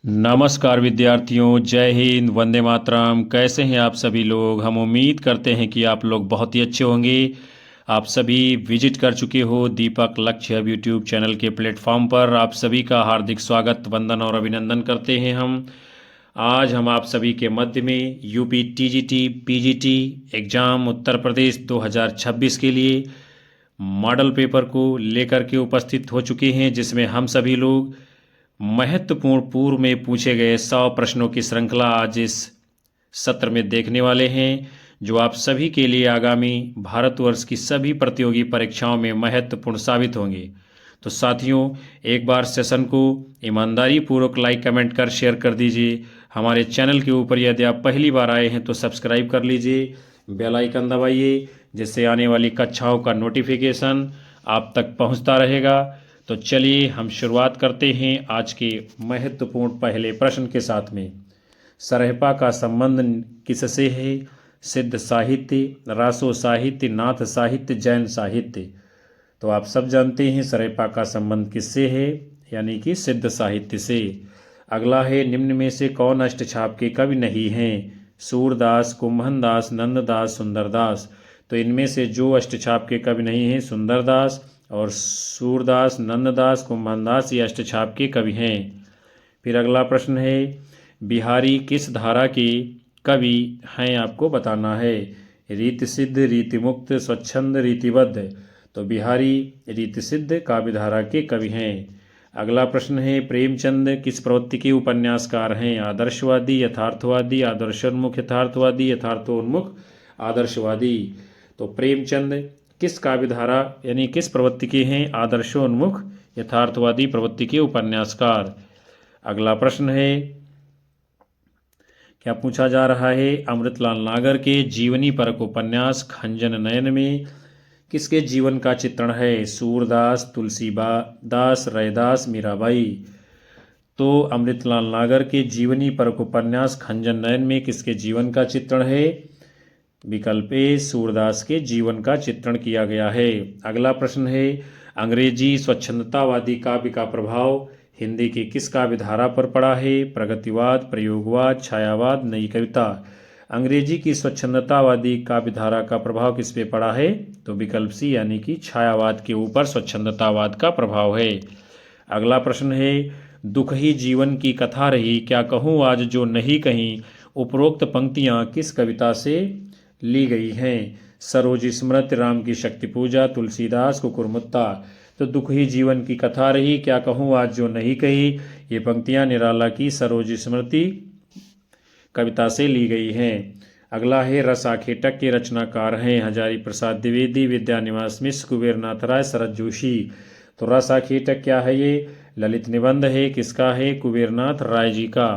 नमस्कार विद्यार्थियों, जय हिंद, वंदे मातरम। कैसे हैं आप सभी लोग? हम उम्मीद करते हैं कि आप लोग बहुत ही अच्छे होंगे। आप सभी विजिट कर चुके हो दीपक लक्ष्य यूट्यूब चैनल के प्लेटफॉर्म पर। आप सभी का हार्दिक स्वागत, वंदन और अभिनंदन करते हैं हम। आज हम आप सभी के मध्य में UP TGT PGT exam Uttar Pradesh 2026 के लिए मॉडल पेपर को लेकर के उपस्थित हो चुके हैं, जिसमें हम सभी लोग महत्वपूर्ण पूर्व में पूछे गए 100 प्रश्नों की श्रृंखला आज इस सत्र में देखने वाले हैं, जो आप सभी के लिए आगामी भारतवर्ष की सभी प्रतियोगी परीक्षाओं में महत्वपूर्ण साबित होंगे। तो साथियों, एक बार सेशन को ईमानदारी पूर्वक लाइक कमेंट कर शेयर कर दीजिए। हमारे चैनल के ऊपर यदि आप पहली बार आए हैं तो सब्सक्राइब कर लीजिए, बेल आइकन दबाइए, जिससे आने वाली कक्षाओं का नोटिफिकेशन आप तक पहुंचता रहेगा। तो चलिए हम शुरुआत करते हैं आज के महत्वपूर्ण पहले प्रश्न के साथ में। सरहपा का संबंध किससे है? सिद्ध साहित्य, रासो साहित्य, नाथ साहित्य, जैन साहित्य। तो आप सब जानते हैं सरहपा का संबंध किससे है, यानी कि सिद्ध साहित्य से। अगला है, निम्न में से कौन अष्टछाप के कवि नहीं हैं? सूरदास, कुंभनदास, नंददास, सुंदरदास। तो इनमें से जो अष्टछाप के कवि नहीं हैं, सुंदरदास और सूरदास, नंददास, कुंभनदास, ये अष्टछाप के कवि हैं। फिर अगला प्रश्न है, बिहारी किस धारा के कवि हैं? आपको बताना है। रीति सिद्ध, रीति मुक्त, स्वच्छंद, रीतिबद्ध। तो बिहारी रीति सिद्ध काव्य धारा के कवि हैं। अगला प्रश्न है, प्रेमचंद किस प्रवृत्ति के उपन्यासकार हैं? आदर्शवादी, यथार्थवादी, आदर्शोन्मुख, यथार्थवादी, यथार्थोन्मुख, आदर्शवादी। तो प्रेमचंद किस काव्य धारा यानी किस प्रवृत्ति के हैं? आदर्शोन्मुख, यथार्थवादी प्रवृत्ति के उपन्यासकार। अगला प्रश्न है, क्या पूछा जा रहा है? अमृतलाल नागर के जीवनी परक उपन्यास खंजन नयन में किसके जीवन का चित्रण है? सूरदास, तुलसीदास, रैदास, मीराबाई। तो अमृतलाल नागर के जीवनी परक उपन्यास खंजन नयन में किसके जीवन का चित्रण है? विकल्प ए, सूरदास के जीवन का चित्रण किया गया है। अगला प्रश्न है, अंग्रेजी स्वच्छंदतावादी काव्य का प्रभाव हिंदी की किस काव्य धारा पर पड़ा है? प्रगतिवाद, प्रयोगवाद, छायावाद, नई कविता। अंग्रेजी की स्वच्छंदतावादी काव्य धारा का प्रभाव किस पे पड़ा है? तो विकल्प सी, यानी कि छायावाद के ऊपर स्वच्छंदतावाद का प्रभाव है। अगला प्रश्न है, दुख ही जीवन की कथा रही, क्या कहूँ आज जो नहीं कहीं। उपरोक्त पंक्तियाँ किस कविता से ली गई हैं? सरोज स्मृति, राम की शक्ति पूजा, तुलसीदास, कुकुरमुत्ता। तो दुख ही जीवन की कथा रही, क्या कहूँ आज जो नहीं कही, ये पंक्तियाँ निराला की सरोज स्मृति कविता से ली गई हैं। अगला है, रस आखेटक के रचनाकार हैं? हजारी प्रसाद द्विवेदी, विद्यानिवास मिश्र, कुबेरनाथ राय, शरद जोशी। तो रस आखेटक क्या है? ये ललित निबंध है। किसका है? कुबेरनाथ राय जी का।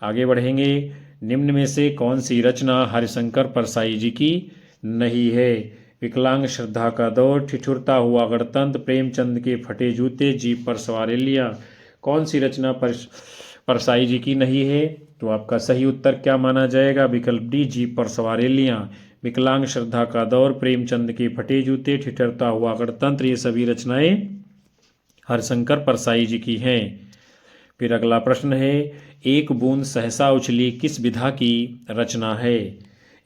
आगे बढ़ेंगे, निम्न में से कौन सी रचना हरिशंकर परसाई जी की नहीं है? विकलांग श्रद्धा का दौर, ठिठुरता हुआ गणतंत्र, प्रेमचंद के फटे जूते, जीप पर सवार लिया। कौन सी रचना परसाई जी की नहीं है? तो आपका सही उत्तर क्या माना जाएगा? विकल्प डी, जीप पर सवार लिया। विकलांग श्रद्धा का दौर, प्रेमचंद के फटे जूते, ठिठुरता हुआ गणतंत्र, ये सभी रचनाएं हरिशंकर परसाई जी की हैं। फिर अगला प्रश्न है, एक बूंद सहसा उछली किस विधा की रचना है?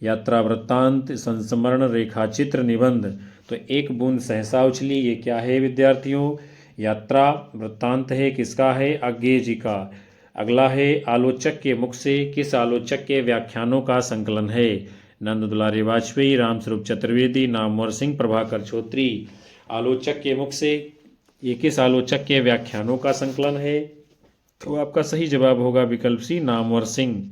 यात्रा वृत्तांत, संस्मरण, रेखाचित्र, निबंध। तो एक बूंद सहसा उछली ये क्या है विद्यार्थियों? यात्रा वृत्तांत है। किसका है? अज्ञेय जी का। अगला है, आलोचक के मुख से किस आलोचक के व्याख्यानों का संकलन है? नंद दुलारी वाजपेयी, रामस्वरूप चतुर्वेदी, नामवर सिंह, प्रभाकर चौधरी। आलोचक के मुख से ये किस आलोचक के व्याख्यानों का संकलन है? तो आपका सही जवाब होगा विकल्प सी, नामवर सिंह।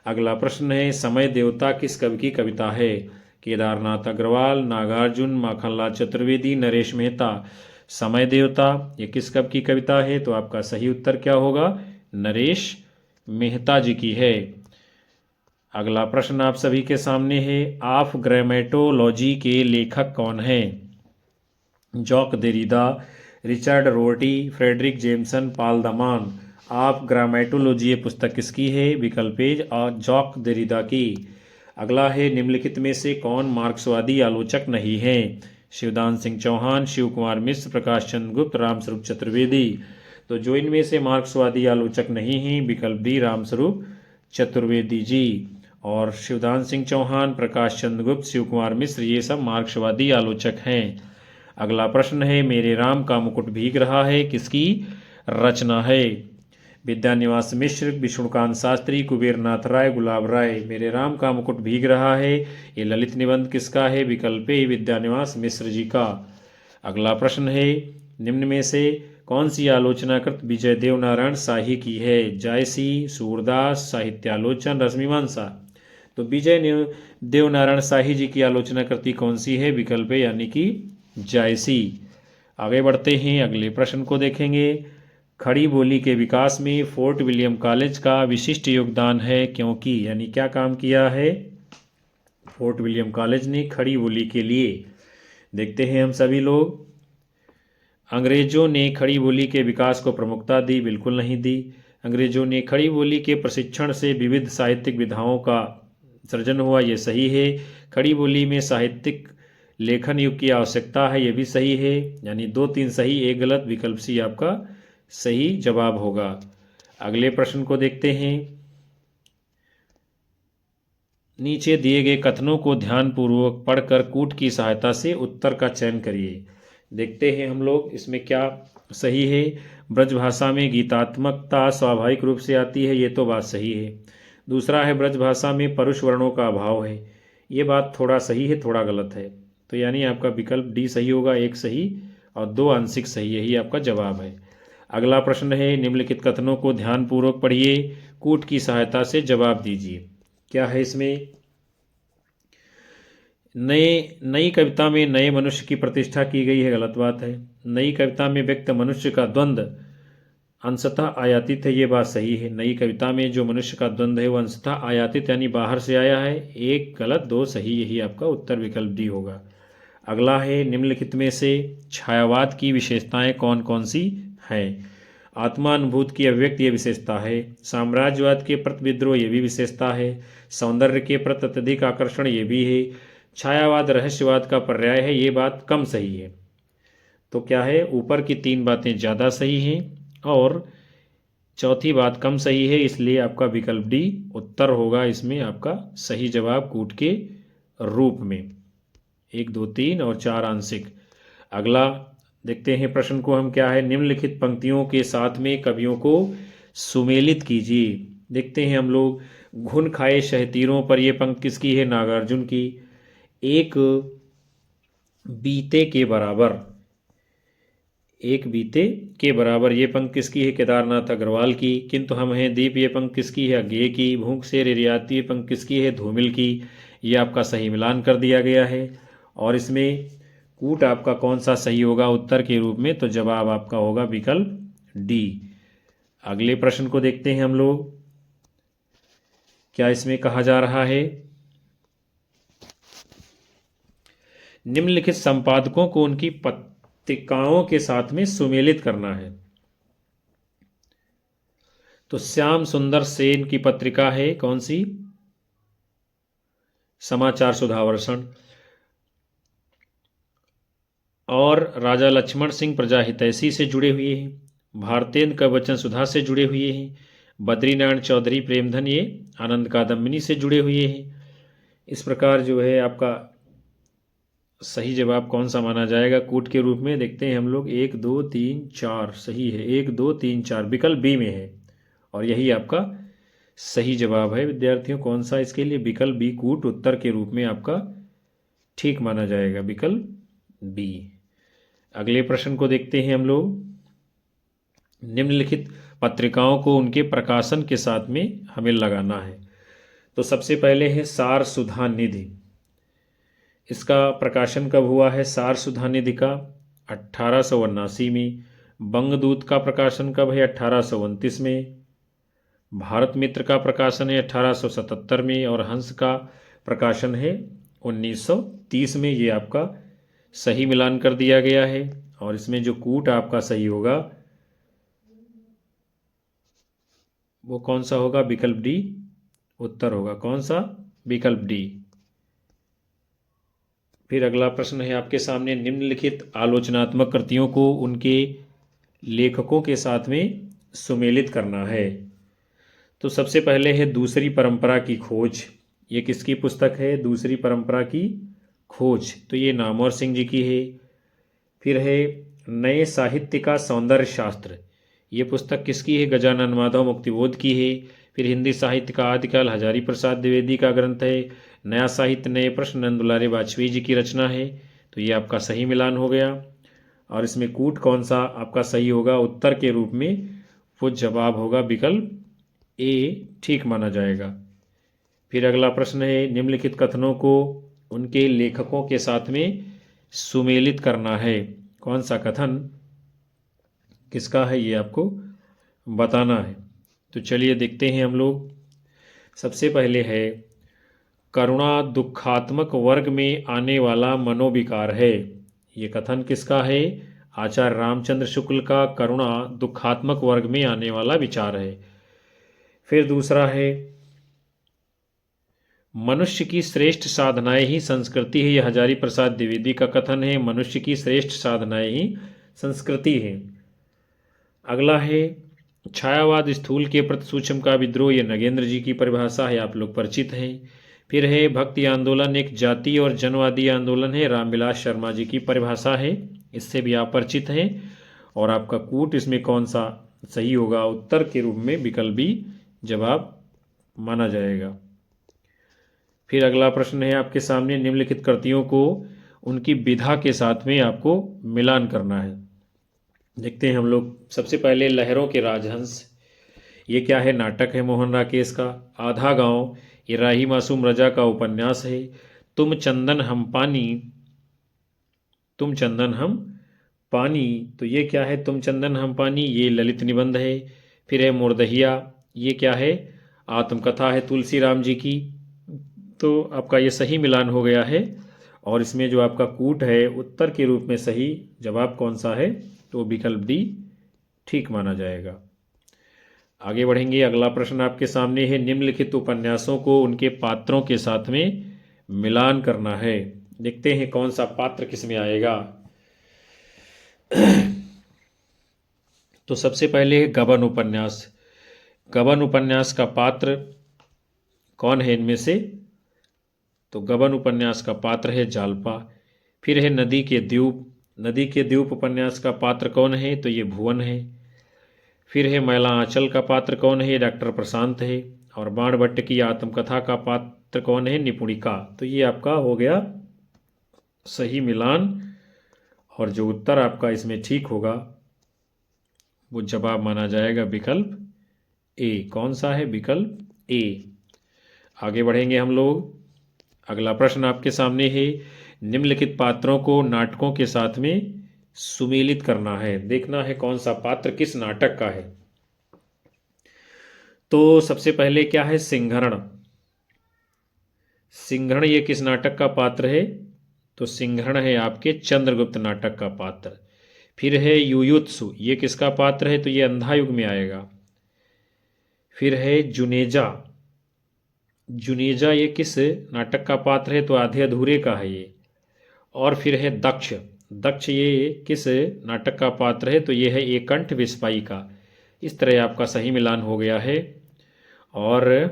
अगला प्रश्न है, समय देवता किस कवि की कविता है? केदारनाथ अग्रवाल, नागार्जुन, माखनलाल चतुर्वेदी, नरेश मेहता। समय देवता ये किस कवि की कविता है? तो आपका सही उत्तर क्या होगा? नरेश मेहता जी की है। अगला प्रश्न आप सभी के सामने है, ऑफ ग्रामेटोलॉजी के लेखक कौन हैं? Jacques Derrida, Richard Rorty, Fredric Jameson, Paul de Man. Of grammatology ये पुस्तक किसकी है? विकल्प ए, जॉक देरिदा की। अगला है, निम्नलिखित में से कौन मार्क्सवादी आलोचक नहीं है? शिवदान सिंह चौहान, शिव कुमार मिश्र, प्रकाश चंद्र गुप्त, रामस्वरूप चतुर्वेदी। तो जो इनमें से मार्क्सवादी आलोचक नहीं हैं, विकल्प डी रामस्वरूप चतुर्वेदी जी और शिवदान सिंह चौहान, प्रकाश चंद्र गुप्त, शिव कुमार मिश्र, ये सब मार्क्सवादी आलोचक हैं। अगला प्रश्न है, मेरे राम का मुकुट भीग रहा है किसकी रचना है? विद्यानिवास मिश्र, विष्णुकांत शास्त्री, कुबेरनाथ राय, गुलाब राय। मेरे राम का मुकुट भीग रहा है, ये ललित निबंध किसका है? विकल्प ए विद्यानिवास मिश्र जी का। अगला प्रश्न है, निम्न में से कौन सी आलोचनाकृत विजय देवनारायण शाही की है? जायसी, सूरदास, साहित्यालोचन, रश्मिमांसा। तो विजय देवनारायण शाही जी की आलोचना कृति कौन सी है? विकल्प यानी कि जायसी। आगे बढ़ते हैं, अगले प्रश्न को देखेंगे। खड़ी बोली के विकास में फोर्ट विलियम कॉलेज का विशिष्ट योगदान है क्योंकि, यानी क्या काम किया है फोर्ट विलियम कॉलेज ने खड़ी बोली के लिए? देखते हैं हम सभी लोग। अंग्रेजों ने खड़ी बोली के विकास को प्रमुखता दी? बिल्कुल नहीं दी। अंग्रेजों ने खड़ी बोली के प्रशिक्षण से विविध साहित्यिक विधाओं का सृजन हुआ, ये सही है। खड़ी बोली में साहित्यिक लेखन युग की आवश्यकता है, ये भी सही है। यानी 2-3 सही, 1 गलत। विकल्प सी आपका सही जवाब होगा। अगले प्रश्न को देखते हैं। नीचे दिए गए कथनों को ध्यानपूर्वक पढ़कर कूट की सहायता से उत्तर का चयन करिए। देखते हैं हम लोग इसमें क्या सही है। ब्रज भाषा में गीतात्मकता स्वाभाविक रूप से आती है, ये तो बात सही है। दूसरा है, ब्रज भाषा में परुष वर्णों का अभाव है, ये बात थोड़ा सही है, थोड़ा गलत है। तो यानी आपका विकल्प डी सही होगा, 1 सही और 2 आंशिक सही, यही आपका जवाब है। अगला प्रश्न है, निम्नलिखित कथनों को ध्यानपूर्वक पढ़िए, कूट की सहायता से जवाब दीजिए। क्या है इसमें? नई कविता में नए मनुष्य की प्रतिष्ठा की गई है, गलत बात है। नई कविता में व्यक्त मनुष्य का द्वंद्व अंशतः आयातित है, ये बात सही है। नई कविता में जो मनुष्य का द्वंद्व है वो अंशतः आयातित यानी बाहर से आया है, 1 गलत 2 सही, यही आपका उत्तर विकल्प डी होगा। अगला है, निम्नलिखित में से छायावाद की विशेषताएं कौन कौन सी हैं? आत्मानुभूति की अभिव्यक्ति, ये विशेषता है। साम्राज्यवाद के प्रति विद्रोह, ये भी विशेषता है। सौंदर्य के प्रति अत्यधिक आकर्षण, ये भी है। छायावाद रहस्यवाद का पर्याय है, ये बात कम सही है। तो क्या है, ऊपर की 3 बातें ज़्यादा सही हैं और चौथी बात कम सही है, इसलिए आपका विकल्प डी उत्तर होगा इसमें आपका सही जवाब कूट के रूप में। 1 2 3 और 4 आंशिक। अगला देखते हैं प्रश्न को हम, क्या है, निम्नलिखित पंक्तियों के साथ में कवियों को सुमेलित कीजिए। देखते हैं हम लोग। घुन खाए शहतीरों पर, यह पंक्ति किसकी है? नागार्जुन की। एक बीते के बराबर, एक बीते के बराबर, ये पंक्ति किसकी है? केदारनाथ अग्रवाल की। किंतु हम हैं दीप, ये पंक्ति किसकी है? अज्ञेय की। भूख से रियाती, ये पंक्ति किसकी है? धूमिल की। ये आपका सही मिलान कर दिया गया है। और इसमें कूट आपका कौन सा सही होगा उत्तर के रूप में? तो जवाब आपका होगा विकल्प डी। अगले प्रश्न को देखते हैं हम लोग। क्या इसमें कहा जा रहा है? निम्नलिखित संपादकों को उनकी पत्रिकाओं के साथ में सुमेलित करना है। तो श्याम सुंदर सेन की पत्रिका है कौन सी? समाचार सुधावर्षण। और राजा लक्ष्मण सिंह प्रजा हितैषी से जुड़े हुए हैं। भारतेंद्र का वचन सुधा से जुड़े हुए हैं। बद्रीनारायण चौधरी प्रेमधन ये आनंद कादम्बिनी से जुड़े हुए हैं। इस प्रकार जो है आपका सही जवाब कौन सा माना जाएगा कूट के रूप में? देखते हैं हम लोग। 1 2 3 4 सही है, 1 2 3 4 विकल्प बी में है और यही आपका सही जवाब है विद्यार्थियों। कौन सा इसके लिए? विकल्प बी कूट उत्तर के रूप में आपका ठीक माना जाएगा, विकल्प बी। अगले प्रश्न को देखते हैं हम लोग। निम्नलिखित पत्रिकाओं को उनके प्रकाशन के साथ में हमें लगाना है। तो सबसे पहले है सार सुधा निधि। इसका प्रकाशन कब हुआ है? सार सुधा निधि का 1879 में। बंगदूत का प्रकाशन कब है? 1829 में। भारत मित्र का प्रकाशन है 1877 में और हंस का प्रकाशन है 1930 में। ये आपका सही मिलान कर दिया गया है और इसमें जो कूट आपका सही होगा वो कौन सा होगा? विकल्प डी उत्तर होगा। कौन सा? विकल्प डी। फिर अगला प्रश्न है आपके सामने। निम्नलिखित आलोचनात्मक कृतियों को उनके लेखकों के साथ में सुमेलित करना है। तो सबसे पहले है दूसरी परंपरा की खोज। ये किसकी पुस्तक है? दूसरी परंपरा की खोज। तो ये नामवर सिंह जी की है। फिर है नए साहित्य का सौंदर्य शास्त्र। ये पुस्तक किसकी है? गजानन माधव मुक्तिबोध की है। फिर हिंदी साहित्य का आदिकाल हजारी प्रसाद द्विवेदी का ग्रंथ है। नया साहित्य नए प्रश्न नंद दुलारे वाजपेयी जी की रचना है। तो ये आपका सही मिलान हो गया। और इसमें कूट कौन सा आपका सही होगा? उत्तर के रूप में वो जवाब होगा विकल्प ए, ठीक माना जाएगा। फिर अगला प्रश्न है निम्नलिखित कथनों को उनके लेखकों के साथ में सुमेलित करना है। कौन सा कथन किसका है ये आपको बताना है। तो चलिए देखते हैं हम लोग। सबसे पहले है करुणा दुखात्मक वर्ग में आने वाला मनोविकार है। ये कथन किसका है? आचार्य रामचंद्र शुक्ल का करुणा दुखात्मक वर्ग में आने वाला विचार है। फिर दूसरा है मनुष्य की श्रेष्ठ साधनाएं ही संस्कृति है। यह हजारी प्रसाद द्विवेदी का कथन है। मनुष्य की श्रेष्ठ साधनाएं ही संस्कृति है। अगला है छायावाद स्थूल के प्रति सूक्ष्म का विद्रोह। ये नगेंद्र जी की परिभाषा है, आप लोग परिचित हैं। फिर है भक्ति आंदोलन एक जातीय और जनवादी आंदोलन है। रामविलास शर्मा जी की परिभाषा है, इससे भी आप परिचित हैं। और आपका कूट इसमें कौन सा सही होगा? उत्तर के रूप में विकल्प बी जवाब माना जाएगा। फिर अगला प्रश्न है आपके सामने निम्नलिखित कृतियों को उनकी विधा के साथ में आपको मिलान करना है। देखते हैं हम लोग। सबसे पहले लहरों के राजहंस। ये क्या है? नाटक है मोहन राकेश का। आधा गांव ये राही मासूम रजा का उपन्यास है। तुम चंदन हम पानी, तुम चंदन हम पानी, तो ये क्या है? तुम चंदन हम पानी, ये ललित निबंध है। फिर है मुर्दहिया, ये क्या है? आत्मकथा है तुलसी राम जी की। तो आपका ये सही मिलान हो गया है। और इसमें जो आपका कूट है उत्तर के रूप में सही जवाब कौन सा है? तो विकल्प डी ठीक माना जाएगा। आगे बढ़ेंगे। अगला प्रश्न आपके सामने है निम्नलिखित उपन्यासों को उनके पात्रों के साथ में मिलान करना है। देखते हैं कौन सा पात्र किसमें आएगा। तो सबसे पहले है गबन उपन्यास। गबन उपन्यास का पात्र कौन है इनमें से? तो गबन उपन्यास का पात्र है जालपा। फिर है नदी के द्वीप। नदी के द्वीप उपन्यास का पात्र कौन है? तो ये भुवन है। फिर है मैला आंचल का पात्र कौन है? डॉक्टर प्रशांत है। और बाणभट्ट की आत्मकथा का पात्र कौन है? निपुणिका। तो ये आपका हो गया सही मिलान। और जो उत्तर आपका इसमें ठीक होगा वो जवाब माना जाएगा विकल्प ए। कौन सा है? विकल्प ए। आगे बढ़ेंगे हम लोग। अगला प्रश्न आपके सामने है निम्नलिखित पात्रों को नाटकों के साथ में सुमेलित करना है। देखना है कौन सा पात्र किस नाटक का है। तो सबसे पहले क्या है? सिंहरण। सिंहरण ये किस नाटक का पात्र है? तो सिंहरण है आपके चंद्रगुप्त नाटक का पात्र। फिर है युयुत्सु, ये किसका पात्र है? तो ये अंधा युग में आएगा। फिर है जुनेजा। जुनेजा ये किस नाटक का पात्र है? तो आधे अधूरे का है ये। और फिर है दक्ष। दक्ष ये किस नाटक का पात्र है? तो ये है एकंठ विस्पाई का। इस तरह आपका सही मिलान हो गया है। और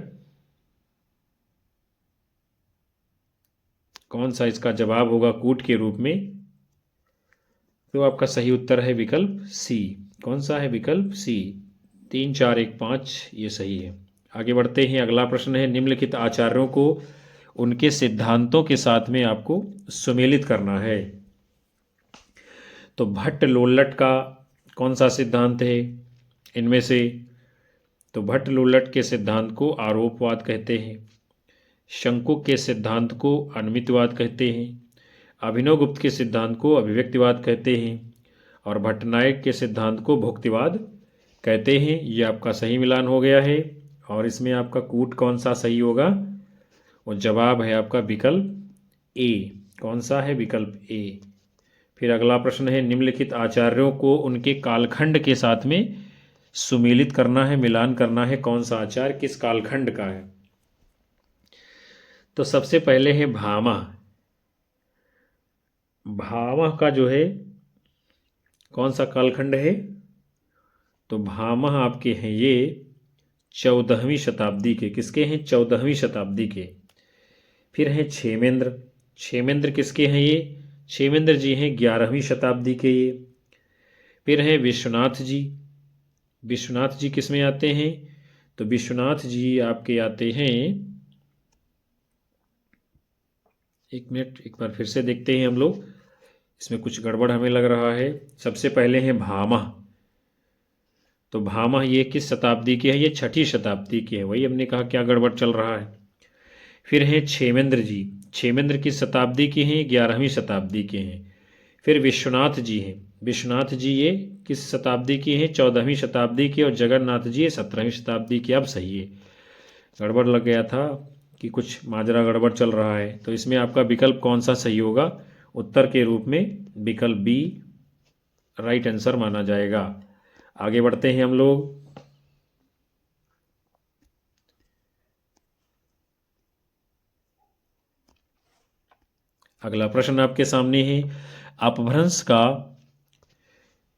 कौन सा इसका जवाब होगा कूट के रूप में? तो आपका सही उत्तर है विकल्प सी। कौन सा है? विकल्प सी। 3 4 1 5 ये सही है। आगे बढ़ते हैं। अगला प्रश्न है निम्नलिखित आचार्यों को उनके सिद्धांतों के साथ में आपको सुमेलित करना है। तो भट्ट लोल्लट का कौन सा सिद्धांत है इनमें से? तो भट्ट लोल्लट के सिद्धांत को आरोपवाद कहते हैं। शंकुक के सिद्धांत को अनमितवाद कहते हैं। अभिनवगुप्त के सिद्धांत को अभिव्यक्तिवाद कहते हैं। और भट्टनायक के सिद्धांत को भुक्तिवाद कहते हैं। ये आपका सही मिलान हो गया है। और इसमें आपका कूट कौन सा सही होगा? वो जवाब है आपका विकल्प ए। कौन सा है? विकल्प ए। फिर अगला प्रश्न है निम्नलिखित आचार्यों को उनके कालखंड के साथ में सुमेलित करना है, मिलान करना है। कौन सा आचार्य किस कालखंड का है? तो सबसे पहले है भामा। भामा का जो है कौन सा कालखंड है? तो भामह आपके हैं ये 14वीं शताब्दी के, किसके हैं? 14वीं शताब्दी के। फिर हैं क्षेमेंद्र। क्षेमेंद्र किसके हैं ये? क्षेमेंद्र जी हैं 11वीं शताब्दी के ये। फिर हैं विश्वनाथ जी। विश्वनाथ जी किस में आते हैं? तो विश्वनाथ जी आपके आते हैं, एक मिनट, एक बार फिर से देखते हैं हम लोग, इसमें कुछ गड़बड़ हमें लग रहा है। सबसे पहले हैं भामह। तो भामह ये किस शताब्दी के हैं? ये 6ठी शताब्दी के हैं। वही हमने कहा क्या गड़बड़ चल रहा है। फिर हैं क्षेमेंद्र जी। क्षेमेंद्र किस शताब्दी के हैं? 11वीं शताब्दी के हैं। फिर विश्वनाथ जी हैं। विश्वनाथ जी ये किस शताब्दी के हैं? 14वीं शताब्दी के। और जगन्नाथ जी ये 17वीं शताब्दी के। अब सही है, गड़बड़ लग गया था कि कुछ माजरा गड़बड़ चल रहा है। तो इसमें आपका विकल्प कौन सा सही होगा? उत्तर के रूप में विकल्प बी राइट आंसर माना जाएगा। आगे बढ़ते हैं हम लोग। अगला प्रश्न आपके सामने है, अपभ्रंश का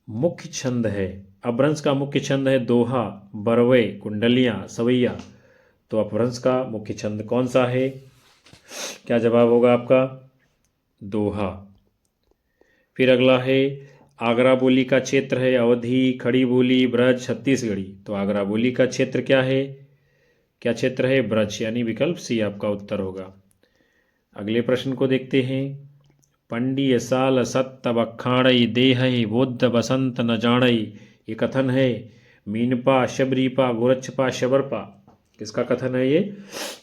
मुख्य छंद है। अपभ्रंश का मुख्य छंद है दोहा, बरवे, कुंडलियां, सवैया। तो अपभ्रंश का मुख्य छंद कौन सा है? क्या जवाब होगा आपका? दोहा। फिर अगला है, आगरा बोली का क्षेत्र है अवधी, खड़ी बोली, ब्रज, छत्तीसगढ़ी। तो आगरा बोली का क्षेत्र क्या है? क्या क्षेत्र है? ब्रज, यानी विकल्प सी आपका उत्तर होगा। अगले प्रश्न को देखते हैं, पंडिय साल सत्त बखाणई देहई बुद्ध बसंत न जानई। ये कथन है मीनपा, शबरीपा, गोरक्षपा, शबरपा। किसका कथन है ये?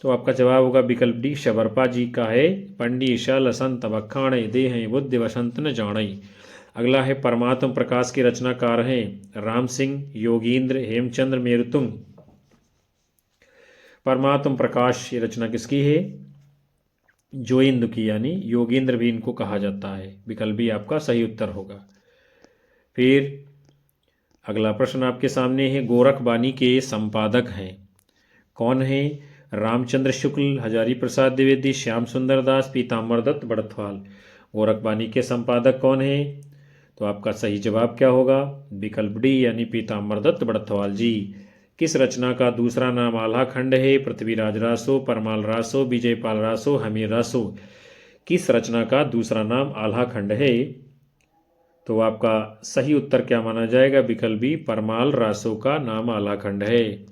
तो आपका जवाब होगा विकल्प डी, शबरपा जी का है। पंडिय साल संत बखाणई देहई बुद्ध बसंत न जानई। अगला है, परमात्म प्रकाश के रचनाकार हैं राम सिंह, योगींद्र, हेमचंद्र, मेरुतुंग। परमात्म प्रकाश ये रचना किसकी है? जोइंद की, यानी योगेंद्र भी इनको कहा जाता है। विकल्प भी आपका सही उत्तर होगा। फिर अगला प्रश्न आपके सामने है, गोरखबानी के संपादक हैं कौन है? रामचंद्र शुक्ल, हजारी प्रसाद द्विवेदी, श्याम सुंदर दास, पीताम्बर दत्त बड़थवाल। गोरखबानी के संपादक कौन है? तो आपका सही जवाब क्या होगा? विकल्प डी, यानी पीताम्बर दत्त बड़थवाल जी। किस रचना का दूसरा नाम आल्हा खंड है? पृथ्वीराज रासो, परमाल रासो, विजयपाल रासो, हमीर रासो। किस रचना का दूसरा नाम आल्हा खंड है? तो आपका सही उत्तर क्या माना जाएगा? विकल्प बी, परमाल रासो का नाम आल्हा खंड है।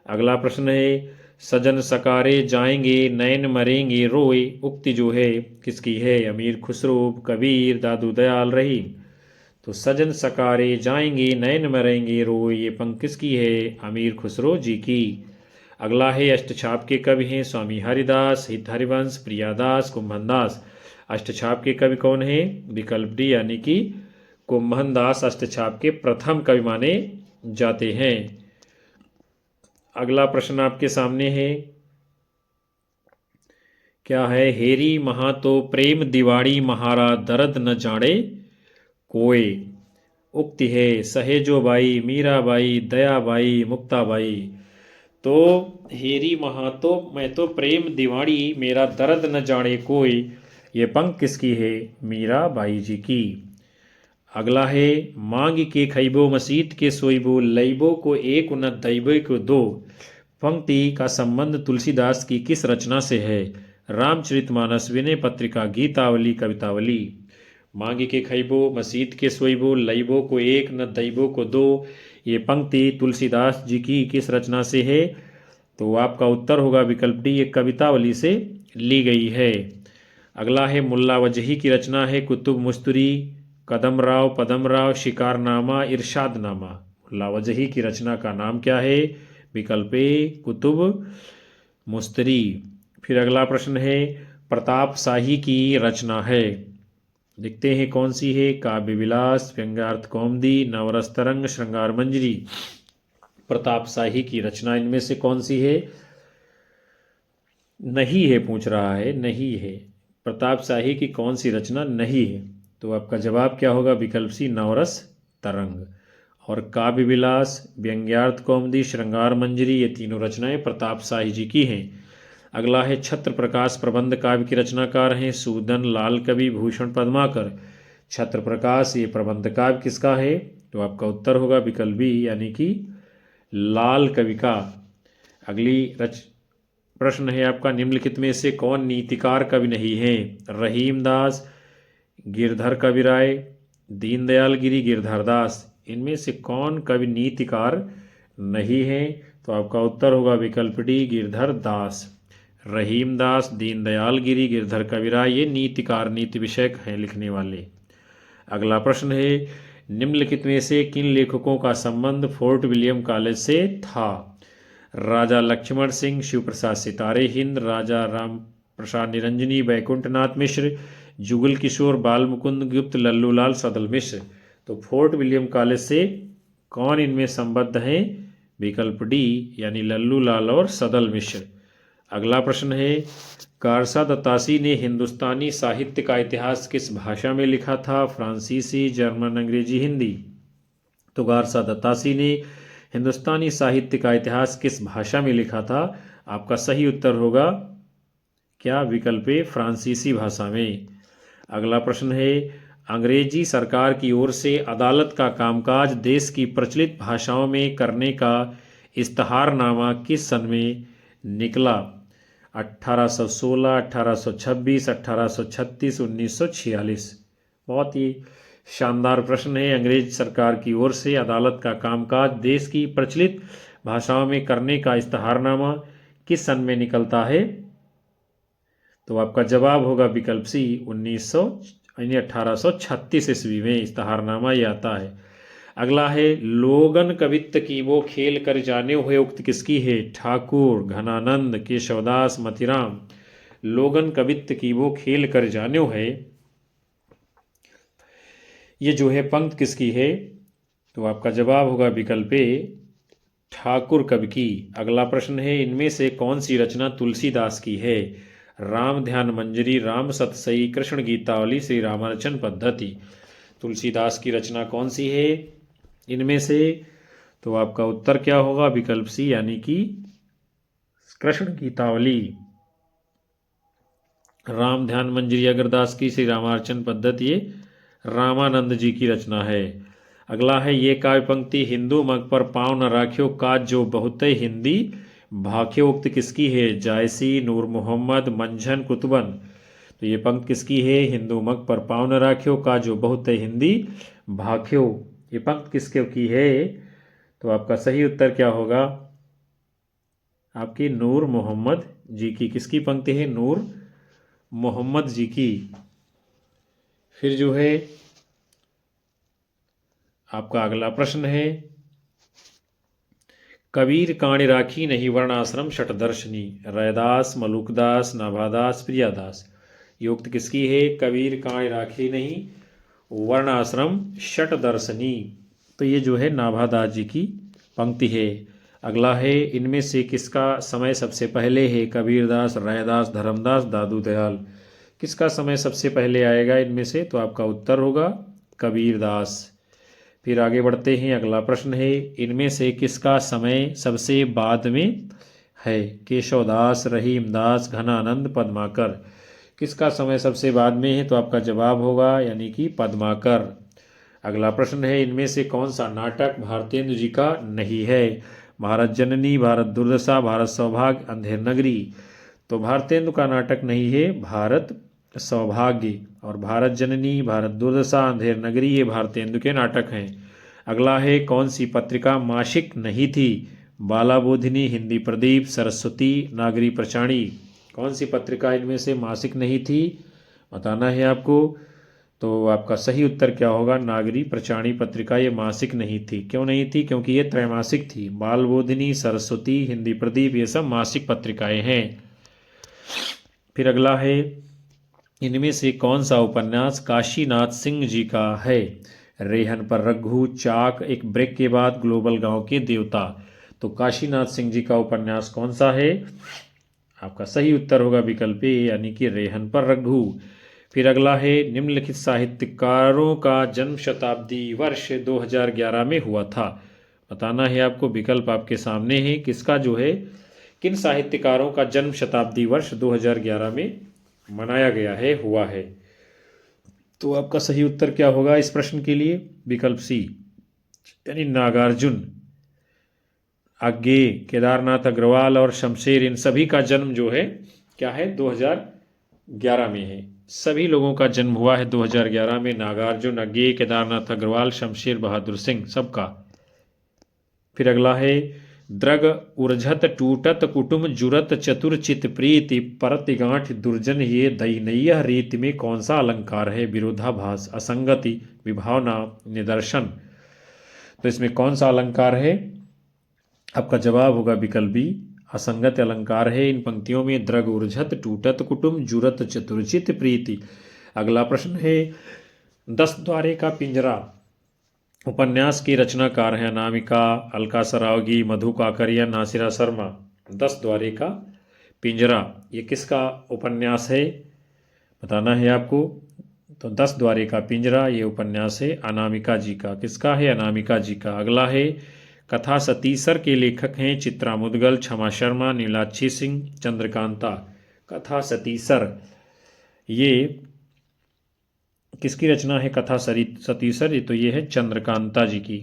अगला प्रश्न है, सजन सकारे जाएंगे नैन मरेंगे रोए। उक्ति जो है किसकी है? अमीर खुसरो, कबीर, दादू दयाल, रहीम। तो सजन सकारे जाएंगे नैन मरेंगे रोए, ये पंक्ति किसकी है? अमीर खुसरो जी की। अगला है, अष्टछाप के कवि हैं स्वामी हरिदास, हित हरिवंश, प्रियादास, कुंभनदास। अष्टछाप के कवि कौन है? विकल्प डी, यानी कि कुंभनदास अष्टछाप के प्रथम कवि माने जाते हैं। अगला प्रश्न आपके सामने है, क्या है? हेरी महातो प्रेम दिवाड़ी महारा दर्द न जाने कोय। उक्ति है सहेजोबाई, मीराबाई, दयाबाई, मुक्ताबाई। तो हेरी महातो मैं तो प्रेम दिवाड़ी मेरा दर्द न जाने कोई, ये पंक्ति किसकी है? मीराबाई जी की। अगला है, मांग के खैबो मसीत के सोइबो, लैबो को एक न दैबो को दो। पंक्ति का संबंध तुलसीदास की किस रचना से है? रामचरितमानस, विनय पत्रिका, गीतावली, कवितावली। मांगी के खैबो मसीत के सोइबो, लैबो को एक न दैबो को दो। ये पंक्ति तुलसीदास जी की किस रचना से है? तो आपका उत्तर होगा विकल्प डी, ये कवितावली से ली गई है। अगला है, मुल्ला वजही की रचना है कुतुब मुस्तरी, कदमराव, पदमराव, शिकारनामा, इरशादनामा। मुल्ला वजही की रचना का नाम क्या है? विकल्प ए, कुतुब मुस्तरी। फिर अगला प्रश्न है, प्रताप शाही की रचना है, देखते हैं कौन सी है? काव्य विलास, व्यंग्यार्थ कौमुदी, नवरस तरंग, श्रृंगार मंजरी। प्रताप शाही की रचना इनमें से कौन सी है? नहीं है पूछ रहा है, नहीं है। प्रताप शाही की कौन सी रचना नहीं है? तो आपका जवाब क्या होगा? विकल्प सी, नवरस तरंग। और काव्य विलास, व्यंग्यार्थ कौमुदी, श्रृंगार मंजरी, ये तीनों रचनाएं प्रताप शाही जी की हैं। अगला है, छत्र प्रकाश प्रबंध काव्य की रचनाकार हैं सूदन लाल कवि, भूषण पद्माकर। छत्र प्रकाश ये प्रबंध काव्य किसका है? तो आपका उत्तर होगा विकल्प बी यानी कि लाल कवि का। अगली प्रश्न है आपका, निम्नलिखित में से कौन नीतिकार कवि नहीं है? रहीम दास, गिरधर कविराय, दीनदयाल गिरी, गिरधर दास। इनमें से कौन कवि नीतिकार नहीं है? तो आपका उत्तर होगा विकल्प डी गिरधर दास। रहीम दास, दीनदयाल गिरी, गिरधर कविराय ये नीतिकार, नीति विषयक हैं लिखने वाले। अगला प्रश्न है, निम्नलिखित में से किन लेखकों का संबंध फोर्ट विलियम कॉलेज से था? राजा लक्ष्मण सिंह, शिव प्रसाद सितारे हिंद, राजा राम प्रसाद निरंजनी, बैकुंठनाथ मिश्र, जुगल किशोर, बाल मुकुंद गुप्त, लल्लूलाल सदल मिश्र। तो फोर्ट विलियम कॉलेज से कौन इनमें संबद्ध हैं? विकल्प डी यानी लल्लूलाल और सदल मिश्र। अगला प्रश्न है, गारसा दत्तासी ने हिंदुस्तानी साहित्य का इतिहास किस भाषा में लिखा था? फ्रांसीसी, जर्मन, अंग्रेजी, हिंदी। तो गारसा दत्तासी ने हिंदुस्तानी साहित्य का इतिहास किस भाषा में लिखा था? आपका सही उत्तर होगा क्या? विकल्प ए फ्रांसीसी भाषा में। अगला प्रश्न है, अंग्रेजी सरकार की ओर से अदालत का कामकाज देश की प्रचलित भाषाओं में करने का इस्तिहारनामा किस सन में निकला? 1816, 1826, 1836, 1946। बहुत ही शानदार प्रश्न है। अंग्रेज सरकार की ओर से अदालत का कामकाज देश की प्रचलित भाषाओं में करने का इस्तिहारनामा किस सन में निकलता है? तो आपका जवाब होगा विकल्प सी 1836 ईस्वी में इस्तिहारनामा ये आता है। अगला है, लोगन कवित्त की वो खेल कर जाने हुए उक्त किसकी है? ठाकुर, घनानंद, केशवदास, मतिराम। लोगन कवित्त की वो खेल कर जाने हुए ये जो है पंक्त किसकी है? तो आपका जवाब होगा विकल्प ए ठाकुर कवि की। अगला प्रश्न है, इनमें से कौन सी रचना तुलसीदास की है? राम ध्यान मंजरी, राम सतसई, कृष्ण गीतावली, श्री रामार्चन पद्धति। तुलसीदास की रचना कौन सी है इनमें से? तो आपका उत्तर क्या होगा? विकल्प सी यानी कि कृष्ण गीतावली। राम ध्यान मंजरी अगरदास की, श्री रामार्चन पद्धति ये रामानंद जी की रचना है। अगला है, ये काव्य पंक्ति हिंदू मग पर पाँव न राख्यो काज जो बहुत हिंदी भाख्यो उक्त किसकी है? जायसी, नूर मोहम्मद, मंझन, कुतुबन। तो ये पंक्ति किसकी है? हिंदू मग पर पाँव न राख्यो का जो बहुत हिंदी भाख्यो। ये पंक्ति किसके की है? तो आपका सही उत्तर क्या होगा? आपकी नूर मोहम्मद जी की। किसकी पंक्ति है? नूर मोहम्मद जी की। फिर जो है आपका अगला प्रश्न है, कबीर कांड राखी नहीं वर्णाश्रम षटदर्शनी। रैदास, मलुकदास, नाभादास, प्रियादास। युक्त किसकी है? कबीर कांड राखी नहीं वर्णाश्रम षटदर्शनी। तो ये जो है नाभादास जी की पंक्ति है। अगला है, इनमें से किसका समय सबसे पहले है? कबीरदास, रैदास, धर्मदास, दादू दयाल। किसका समय सबसे पहले आएगा इनमें से? तो आपका उत्तर होगा कबीरदास। फिर आगे बढ़ते हैं। अगला प्रश्न है, इनमें से किसका समय सबसे बाद में है? केशवदास, रहीमदास, घनानंद, पद्माकर। किसका समय सबसे बाद में है? तो आपका जवाब होगा यानी कि पद्माकर। अगला प्रश्न है, इनमें से कौन सा नाटक भारतेंदु जी का नहीं है? भारत जननी, भारत दुर्दशा, भारत सौभाग्य, अंधेर नगरी। तो भारतेंदु का नाटक नहीं है भारत सौभाग्य, और भारत जननी, भारत दुर्दशा, अंधेर नगरी ये भारतेंदु के नाटक हैं। अगला है, कौन सी पत्रिका मासिक नहीं थी? बालाबोधिनी, हिंदी प्रदीप, सरस्वती, नागरी प्रचाणी। कौन सी पत्रिका इनमें से मासिक नहीं थी बताना है आपको। तो आपका सही उत्तर क्या होगा? नागरी प्रचाणी पत्रिका ये मासिक नहीं थी। क्यों नहीं थी? क्योंकि ये त्रैमासिक थी। बालबोधिनी, सरस्वती, हिंदी प्रदीप ये सब मासिक पत्रिकाएं हैं। फिर अगला है, इनमें से कौन सा उपन्यास काशीनाथ सिंह जी का है? रेहन पर रघु, चाक, एक ब्रेक के बाद, ग्लोबल गांव के देवता। तो काशीनाथ सिंह जी का उपन्यास कौन सा है? आपका सही उत्तर होगा विकल्प ए यानी कि रेहन पर रघु। फिर अगला है, निम्नलिखित साहित्यकारों का जन्म शताब्दी वर्ष 2011 में हुआ था। बताना है आपको। विकल्प आपके सामने है। किसका जो है, किन साहित्यकारों का जन्म शताब्दी वर्ष 2011 में मनाया गया है, हुआ है? तो आपका सही उत्तर क्या होगा इस प्रश्न के लिए? विकल्प सी यानी नागार्जुन, आज्ञेय, केदारनाथ अग्रवाल और शमशेर, इन सभी का जन्म जो है क्या है 2011 में है। सभी लोगों का जन्म हुआ है 2011 में। नागार्जुन, आज्ञेय, केदारनाथ अग्रवाल, शमशेर बहादुर सिंह सबका। फिर अगला है द्रग उर्झत टूटत कुटुम जुरत चतुर चित प्रीति परत गांठ दुर्जन ये दयनीय रीति में कौन सा अलंकार है? विरोधाभास, असंगति, विभावना, निदर्शन। तो इसमें कौन सा अलंकार है? आपका जवाब होगा विकल्प बी, असंगत अलंकार है इन पंक्तियों में। द्रग उर्झत टूटत कुटुम जुरत चतुर्चित प्रीति। अगला प्रश्न है 10 द्वारे का पिंजरा उपन्यास के रचनाकार हैं अनामिका, अलका सरावगी, मधु काकरिया, नासिरा शर्मा। 10 द्वारे का पिंजरा ये किसका उपन्यास है बताना है आपको। तो 10 द्वारे का पिंजरा ये उपन्यास है अनामिका जी का। किसका है? अनामिका जी का। अगला है कथा सतीसर के लेखक हैं चित्रा मुदगल, क्षमा शर्मा, नीलाक्षी सिंह, चंद्रकांता। कथा सतीसर ये किसकी रचना है? कथा सतीसर तो ये है चंद्रकांता जी की।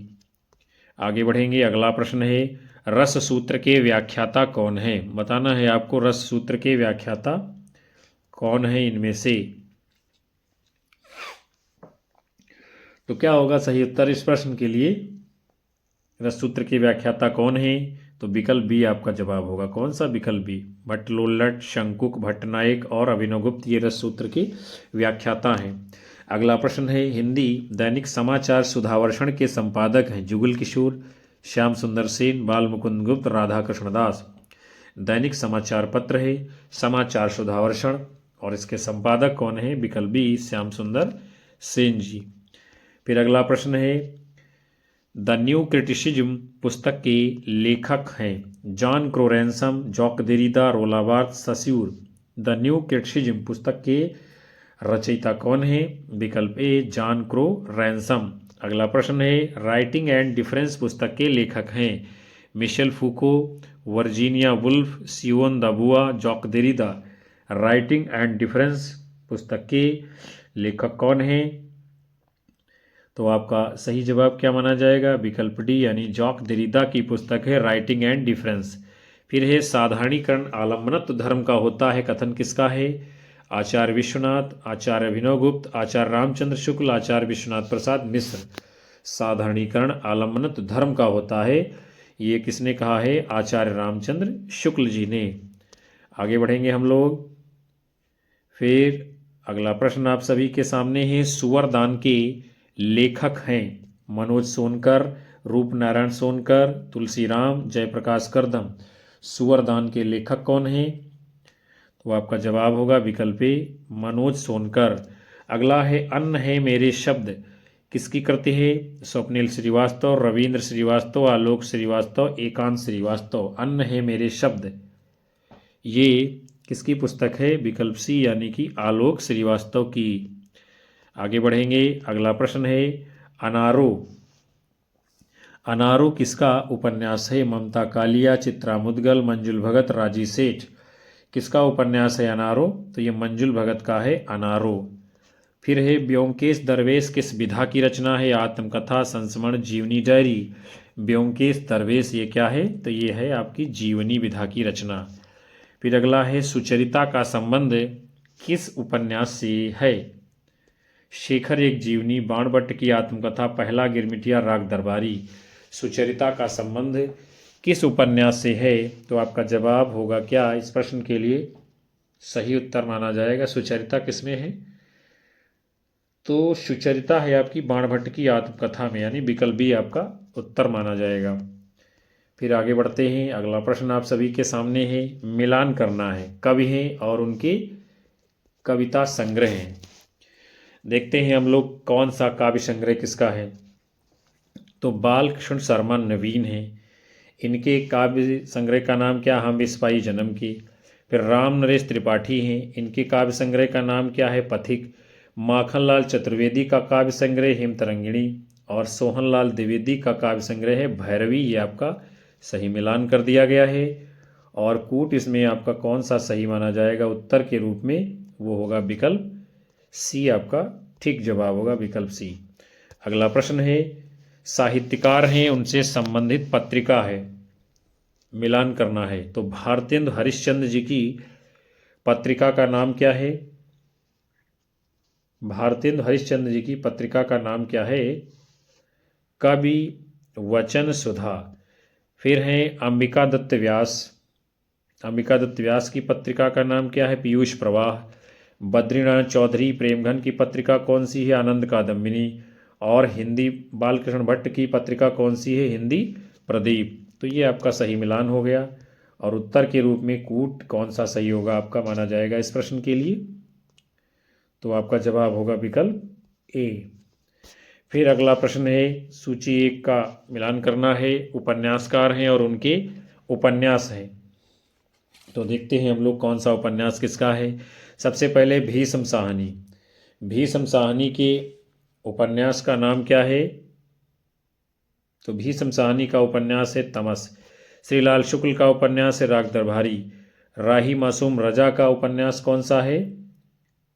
आगे बढ़ेंगे। अगला प्रश्न है रस सूत्र के व्याख्याता कौन है? बताना है आपको रस सूत्र के व्याख्याता कौन है इनमें से। तो क्या होगा सही उत्तर इस प्रश्न के लिए? रस सूत्र के व्याख्याता कौन है? तो विकल्प बी आपका जवाब होगा। कौन सा? विकल्प बी। भट्टलोल्लट, शंकुक, भट्टनायक और अभिनवगुप्त ये रस सूत्र के व्याख्याता हैं। अगला प्रश्न है हिंदी दैनिक समाचार सुधावर्षण के संपादक हैं जुगल किशोर, श्याम सुंदर सेन, बाल मुकुंद गुप्त, राधा कृष्ण दास। दैनिक समाचार पत्र है समाचार सुधावर्षण और इसके संपादक कौन है? विकल्प बी, श्याम सुंदर सेन जी। फिर अगला प्रश्न है द न्यू क्रिटिसिज्म पुस्तक के लेखक हैं John Crowe Ransom, Jacques Derrida, Roland Barthes, Saussure. The new criticism पुस्तक के रचयिता कौन है? विकल्प ए, जॉन क्रो रैंसम। अगला प्रश्न है राइटिंग एंड डिफरेंस पुस्तक के लेखक हैं Michel Foucault, Virginia Woolf, Simone de Beauvoir, Jacques Derrida. Writing and difference पुस्तक के लेखक कौन हैं? तो आपका सही जवाब क्या माना जाएगा? विकल्प डी यानी जॉक देरिदा की पुस्तक है राइटिंग एंड डिफरेंस। फिर है साधारणीकरण आलम्बनत्व धर्म का होता है कथन किसका है? आचार्य विश्वनाथ, आचार्य अभिनवगुप्त, आचार्य रामचंद्र शुक्ल, आचार्य विश्वनाथ प्रसाद मिश्र। साधारणीकरण आलम्बनत्व धर्म का होता है ये किसने कहा है? आचार्य रामचंद्र शुक्ल जी ने। आगे बढ़ेंगे हम लोग। फिर अगला प्रश्न आप सभी के सामने है सुवरदान के लेखक हैं मनोज सोनकर, रूपनारायण सोनकर, तुलसीराम, जयप्रकाश करदम। सुवरदान के लेखक कौन हैं? तो आपका जवाब होगा विकल्प ए, मनोज सोनकर। अगला है अन्न है मेरे शब्द किसकी कृति है? स्वप्निल श्रीवास्तव, रविंद्र श्रीवास्तव, आलोक श्रीवास्तव, एकांत श्रीवास्तव। अन्न है मेरे शब्द ये किसकी पुस्तक है? विकल्प सी यानी कि आलोक श्रीवास्तव की। आगे बढ़ेंगे। अगला प्रश्न है अनारो। अनारो किसका उपन्यास है? ममता कालिया, चित्रा मुदगल, मंजुल भगत, राजी सेठ। किसका उपन्यास है अनारो? तो ये मंजुल भगत का है अनारो। फिर है ब्योमकेश दरवेश किस विधा की रचना है? आत्मकथा, संस्मरण, जीवनी, डायरी। ब्योमकेश दरवेश ये क्या है? तो ये है आपकी जीवनी विधा की रचना। फिर अगला है सुचरिता का संबंध किस उपन्यास से है? शेखर एक जीवनी, बाणभट्ट की आत्मकथा, पहला गिरमिटिया, राग दरबारी। सुचरिता का संबंध किस उपन्यास से है? तो आपका जवाब होगा क्या इस प्रश्न के लिए? सही उत्तर माना जाएगा सुचरिता किसमें है? तो सुचरिता है आपकी बाणभट्ट की आत्मकथा में, यानी विकल्प बी आपका उत्तर माना जाएगा। फिर आगे बढ़ते हैं। अगला प्रश्न आप सभी के सामने है मिलान करना है कवि हैं और उनके कविता संग्रह हैं। देखते हैं हम लोग कौन सा काव्य संग्रह किसका है। तो बालकृष्ण शर्मा नवीन है, इनके काव्य संग्रह का नाम क्या? हम विस्पाई जन्म की। फिर राम नरेश त्रिपाठी हैं, इनके काव्य संग्रह का नाम क्या है? पथिक। माखनलाल चतुर्वेदी का काव्य संग्रह हेमतरंगिणी और सोहनलाल द्विवेदी का काव्य संग्रह है भैरवी। ये आपका सही मिलान कर दिया गया है। और कूट इसमें आपका कौन सा सही माना जाएगा उत्तर के रूप में? वो होगा विकल्प सी आपका ठीक जवाब होगा विकल्प सी। अगला प्रश्न है साहित्यकार हैं उनसे संबंधित पत्रिका है, मिलान करना है। तो भारतेंदु हरिश्चंद्र जी की पत्रिका का नाम क्या है? भारतेंदु हरिश्चंद्र जी की पत्रिका का नाम क्या है? कवि वचन सुधा। फिर हैं अंबिका दत्त व्यास। अंबिका दत्त व्यास की पत्रिका का नाम क्या है? पीयूष प्रवाह। बद्रीनाथ चौधरी प्रेमघन की पत्रिका कौन सी है? आनंद कादम्बिनी। और हिंदी बालकृष्ण भट्ट की पत्रिका कौन सी है? हिंदी प्रदीप। तो ये आपका सही मिलान हो गया। और उत्तर के रूप में कूट कौन सा सही होगा आपका माना जाएगा इस प्रश्न के लिए? तो आपका जवाब होगा विकल्प ए। फिर अगला प्रश्न है, सूची 1 का मिलान करना है। उपन्यासकार हैं और उनके उपन्यास हैं। तो देखते हैं हम लोग कौन सा उपन्यास किसका है। सबसे पहले भीष्म साहनी। भीष्म साहनी के उपन्यास का नाम क्या है? तो भीष्म साहनी का उपन्यास है तमस। श्रीलाल शुक्ल का उपन्यास है राग दरबारी। राही मासूम रजा का उपन्यास कौन सा है?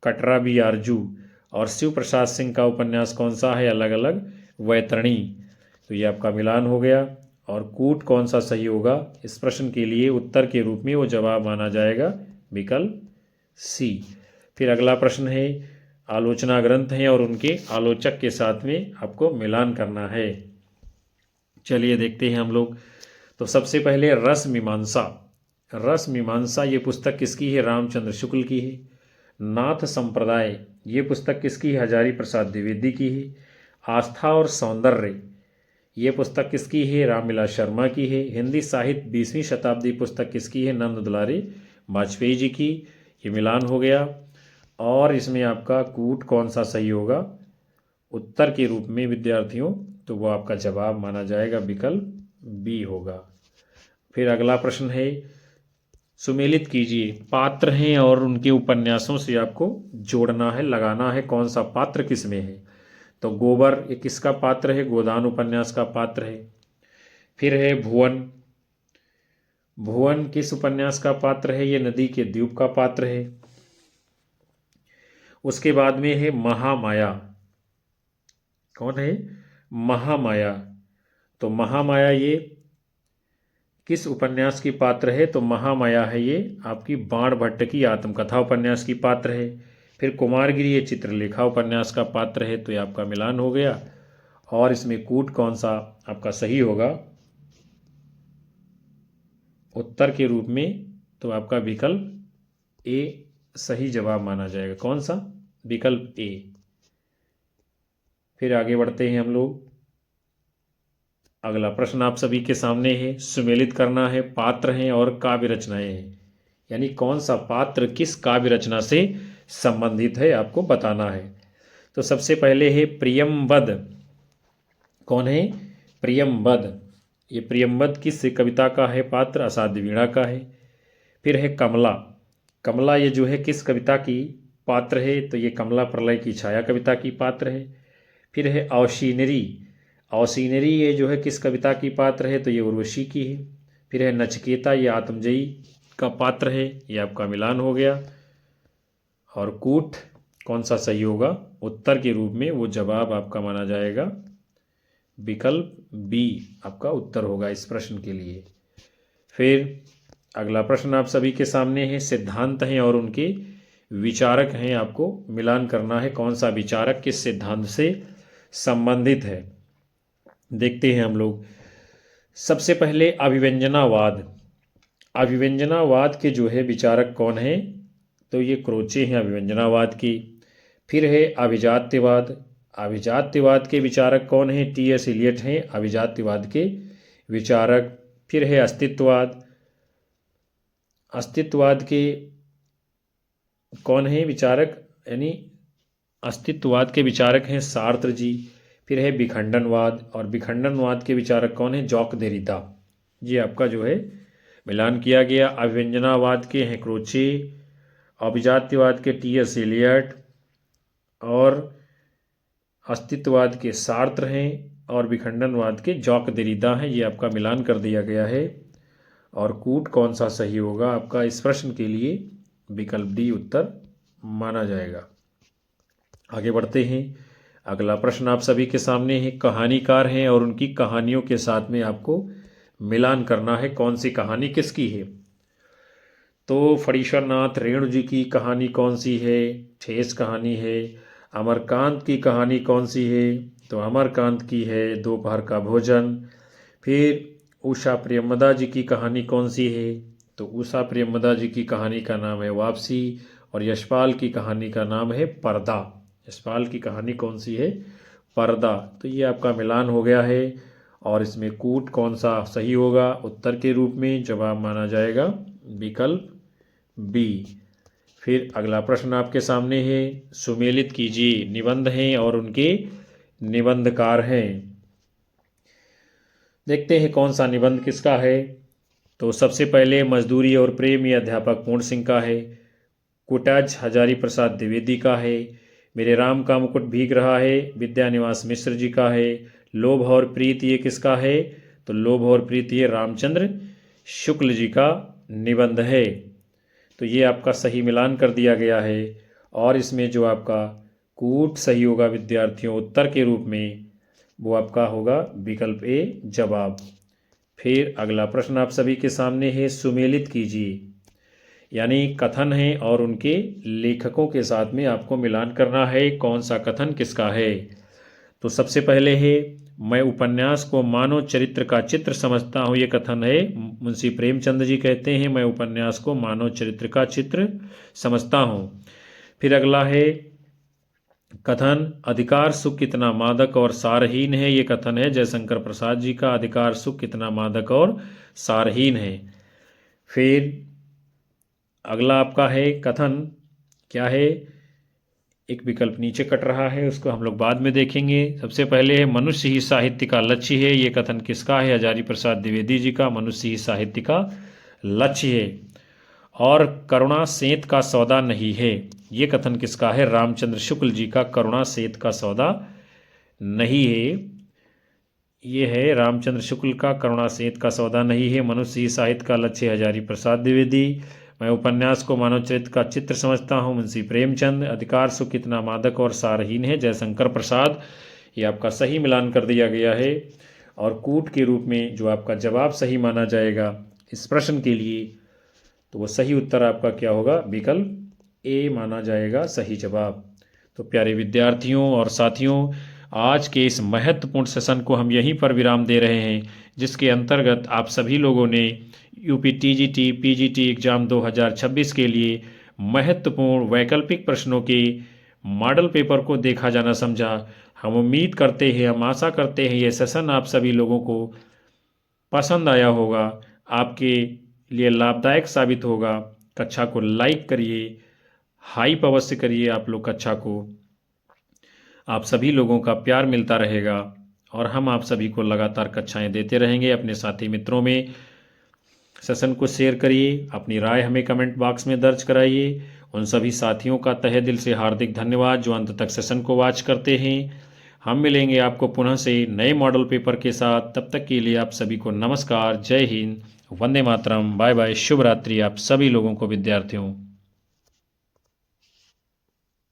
कटरा भी आरजू। और शिव प्रसाद सिंह का उपन्यास कौन सा है? अलग अलग वैतरणी। तो ये आपका मिलान हो गया। और कूट कौन सा सही होगा इस प्रश्न के लिए? उत्तर के रूप में वो जवाब माना जाएगा विकल्प सी। फिर अगला प्रश्न है, आलोचना ग्रंथ हैं और उनके आलोचक के साथ में आपको मिलान करना है। चलिए देखते हैं हम लोग। तो सबसे पहले रस मीमांसा। रस मीमांसा ये पुस्तक किसकी है? रामचंद्र शुक्ल की है। नाथ संप्रदाय ये पुस्तक किसकी है? हजारी प्रसाद द्विवेदी की है। आस्था और सौंदर्य ये पुस्तक किसकी है? रामविलास शर्मा की है। हिंदी साहित्य 20वीं शताब्दी पुस्तक किसकी है? नंद दुलारी वाजपेयी जी की। ये मिलान हो गया। और इसमें आपका कूट कौन सा सही होगा उत्तर के रूप में विद्यार्थियों? तो वो आपका जवाब माना जाएगा विकल्प बी होगा। फिर अगला प्रश्न है, सुमेलित कीजिए। पात्र हैं और उनके उपन्यासों से आपको जोड़ना है, लगाना है कौन सा पात्र किस में है। तो गोबर ये किसका पात्र है? गोदान उपन्यास का पात्र है। फिर है भुवन। भुवन किस उपन्यास का पात्र है? ये नदी के द्वीप का पात्र है। उसके बाद में है महामाया। कौन है? महामाया। तो महामाया ये किस उपन्यास की पात्र है? तो महामाया है ये आपकी बाण भट्ट की आत्मकथा उपन्यास की पात्र है। फिर कुमारगिरी ये चित्रलेखा उपन्यास का पात्र है। तो ये आपका मिलान हो गया। और इसमें कूट कौन सा आपका सही होगा उत्तर के रूप में? तो आपका विकल्प ए सही जवाब माना जाएगा। कौन सा? विकल्प ए। फिर आगे बढ़ते हैं हम लोग। अगला प्रश्न आप सभी के सामने है, सुमेलित करना है। पात्र हैं और काव्य रचनाएं हैं, यानी कौन सा पात्र किस काव्य रचना से संबंधित है आपको बताना है। तो सबसे पहले है प्रियमवद। कौन है? प्रियमवद। ये प्रियमवद किस कविता का है पात्र? असाध्य वीणा का है। फिर है कमला। कमला ये जो है किस कविता की पात्र है? तो ये कमला प्रलय की छाया कविता की पात्र है। फिर है औशीनरी। औशीनरी ये जो है किस कविता की पात्र है? तो ये उर्वशी की है। फिर है नचकेता ये आत्मजयी का पात्र है। ये आपका मिलान हो गया। और कूट कौन सा सही होगा उत्तर के रूप में? वो जवाब आपका माना जाएगा विकल्प बी आपका उत्तर होगा इस प्रश्न के लिए। फिर अगला प्रश्न आप सभी के सामने है, सिद्धांत हैं और उनके विचारक हैं, आपको मिलान करना है कौन सा विचारक किस सिद्धांत से संबंधित है। देखते हैं हम लोग। सबसे पहले अभिव्यंजनावाद। अभिव्यंजनावाद के जो है विचारक कौन है? तो ये क्रोचे हैं अभिव्यंजनावाद की। फिर है अभिजात्यवाद। अभिजात्यवाद के विचारक कौन है? टी.एस. इलियट हैं अभिजात्यवाद के विचारक। फिर है अस्तित्ववाद। अस्तित्ववाद के कौन है विचारक? यानी अस्तित्ववाद के विचारक हैं सार्त्र जी। फिर है विखंडनवाद, और विखंडनवाद के विचारक कौन है? जॉक देरिदा। ये आपका जो है मिलान किया गया। अभिव्यंजनावाद के हैं क्रोचे, अभिजात्यवाद के टी.एस. इलियट, और अस्तित्ववाद के सार्त्र हैं, और विखंडनवाद के जॉक देरिदा हैं। ये आपका मिलान कर दिया गया है। और कूट कौन सा सही होगा आपका इस प्रश्न के लिए? विकल्प डी उत्तर माना जाएगा। आगे बढ़ते हैं। अगला प्रश्न आप सभी के सामने है, कहानीकार हैं और उनकी कहानियों के साथ में आपको मिलान करना है, कौन सी कहानी किसकी है। तो फणीश्वर नाथ रेणु जी की कहानी कौन सी है, ठेस कहानी है। अमरकांत की कहानी कौन सी है, तो अमरकांत की है दोपहर का भोजन। फिर उषा प्रियमदा जी की कहानी कौन सी है, तो उषा प्रियमदा जी की कहानी का नाम है वापसी। और यशपाल की कहानी का नाम है पर्दा। यशपाल की कहानी कौन सी है, पर्दा। तो ये आपका मिलान हो गया है। और इसमें कूट कौन सा सही होगा, उत्तर के रूप में जवाब माना जाएगा विकल्प बी। फिर अगला प्रश्न आपके सामने है, सुमेलित कीजिए, निबंध हैं और उनके निबंधकार हैं। देखते हैं कौन सा निबंध किसका है। तो सबसे पहले मजदूरी और प्रेम, ये अध्यापक पूर्ण सिंह का है। कुटज हजारी प्रसाद द्विवेदी का है। मेरे राम का मुकुट भीग रहा है, विद्यानिवास मिश्र जी का है। लोभ और प्रीत, ये किसका है, तो लोभ और प्रीत ये रामचंद्र शुक्ल जी का निबंध है। तो ये आपका सही मिलान कर दिया गया है। और इसमें जो आपका कूट सही होगा विद्यार्थियों उत्तर के रूप में, वो आपका होगा विकल्प ए जवाब। फिर अगला प्रश्न आप सभी के सामने है, सुमेलित कीजिए, यानी कथन है और उनके लेखकों के साथ में आपको मिलान करना है, कौन सा कथन किसका है। तो सबसे पहले है, मैं उपन्यास को मानव चरित्र का चित्र समझता हूँ, ये कथन है, मुंशी प्रेमचंद जी कहते हैं मैं उपन्यास को मानव चरित्र का चित्र समझता हूँ। फिर अगला है कथन, अधिकार सुख कितना मादक और सारहीन है, ये कथन है जयशंकर प्रसाद जी का, अधिकार सुख कितना मादक और सारहीन है। फिर अगला आपका है कथन, क्या है, एक विकल्प नीचे कट रहा है, उसको हम लोग बाद में देखेंगे। सबसे पहले है, मनुष्य ही साहित्य का लक्ष्य है, ये कथन किसका है, हजारी प्रसाद द्विवेदी जी का, मनुष्य ही साहित्य का लक्ष्य है। और करुणा सेंत का सौदा नहीं है, ये कथन किसका है, रामचंद्र शुक्ल जी का, करुणा सेंत का सौदा नहीं है, ये है रामचंद्र शुक्ल का, करुणा सेंत का सौदा नहीं है। मनुष्य ही साहित्य का लक्ष्य, हजारी प्रसाद द्विवेदी। मैं उपन्यास को मानव चरित्र का चित्र समझता हूँ, मुंशी प्रेमचंद। अधिकार सुख कितना मादक और सारहीन है, जयशंकर प्रसाद। ये आपका सही मिलान कर दिया गया है। और कूट के रूप में जो आपका जवाब सही माना जाएगा इस प्रश्न के लिए, तो वो सही उत्तर आपका क्या होगा, विकल्प ए माना जाएगा सही जवाब। तो प्यारे विद्यार्थियों और साथियों, आज के इस महत्वपूर्ण सेशन को हम यहीं पर विराम दे रहे हैं, जिसके अंतर्गत आप सभी लोगों ने यूपी टीजीटी पीजीटी एग्ज़ाम 2026 के लिए महत्वपूर्ण वैकल्पिक प्रश्नों के मॉडल पेपर को देखा जाना समझा। हम उम्मीद करते हैं, हम आशा करते हैं ये सेशन आप सभी लोगों को पसंद आया होगा, आपके लिए लाभदायक साबित होगा। कक्षा को लाइक करिए, हाइप अवश्य करिए आप लोग कक्षा को, आप सभी लोगों का प्यार मिलता रहेगा और हम आप सभी को लगातार कक्षाएं देते रहेंगे। अपने साथी मित्रों में सेशन को शेयर करिए, अपनी राय हमें कमेंट बॉक्स में दर्ज कराइए। उन सभी साथियों का तहे दिल से हार्दिक धन्यवाद जो अंत तक सेशन को वॉच करते हैं। हम मिलेंगे आपको पुनः से नए मॉडल पेपर के साथ, तब तक के लिए आप सभी को नमस्कार, जय हिंद, वंदे मातरम, बाय बाय, शुभ रात्रि आप सभी लोगों को विद्यार्थियों।